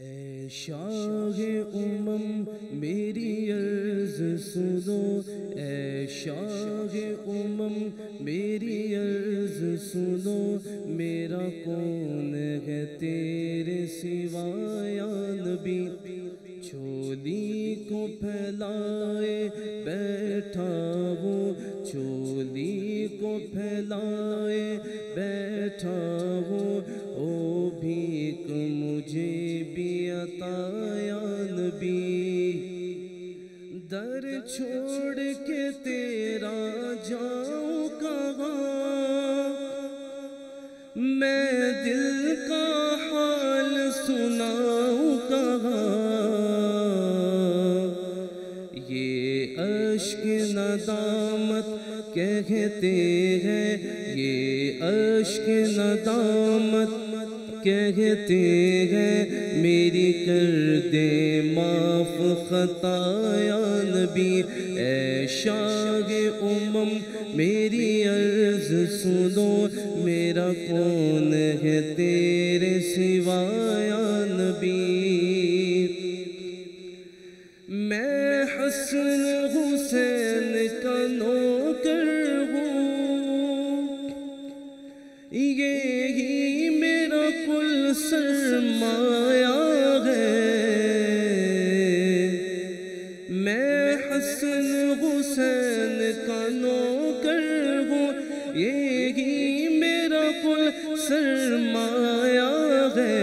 اے شاہ میری عرض سنو، اے شاہ میری عرض سنو، میرا کون ہے تیرے سوا یا نبی؟ چولی کو پھیلائے بیٹھا ہوں، چولی کو پھیلائے بیٹھا ہوں، او بھیک مجھے بھی عطا یا نبی۔ در چھوڑ کے تیرا جاؤں کہاں، میں دل کا حال سناؤں کہاں؟ یہ اشک ندامت کہتے ہیں، یہ اشک ندامت کہتے ہیں، میری کر دے معاف خطا یا نبی۔ اے شاہ میری عرض سنو، میرا کون ہے تیرے سوا یا نبی؟ میں حسن حسین کا نوکر ہوں، یہی میرا کل سرمایہ ہے۔ میں حسن حسین کا نوکر ہوں، یہی میرا کل سرمایہ ہے۔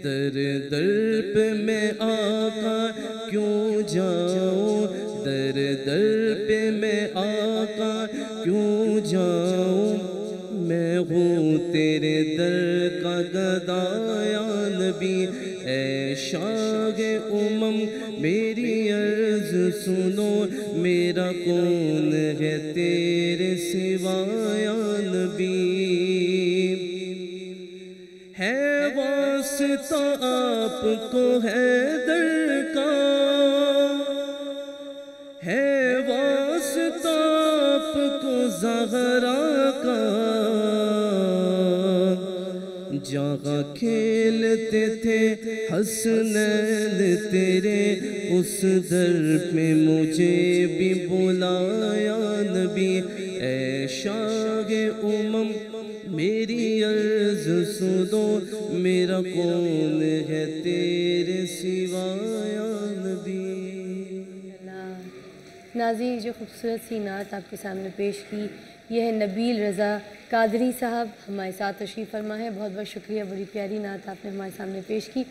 در در پہ میں آقا کیوں جاؤں، در در پہ میں آقا کیوں جاؤں؟ میں ہوں تیرے در کا گدا یا نبی۔ اے شاہ میری عرض سنو، میرا کون ہے تیرے سوا یا نبی؟ ہے واسطہ آپ کو حیدر کا، ہے واسطہ آپ کو زہرا کا، جہاں کھیلتے تھے حسنین تیرے، اس در پہ مجھے بھی بلایا نبی۔ اے شاہ میری عرض سنو، میرا کون ہے تیرے سوا یا نبی؟ ناظرین، جو خوبصورت سی نعت آپ کے سامنے پیش کی، یہ ہے نبیل رضا قادری صاحب، ہمارے ساتھ تشریف فرما ہے۔ بہت بہت شکریہ، بڑی پیاری نعت آپ نے ہمارے سامنے پیش کی۔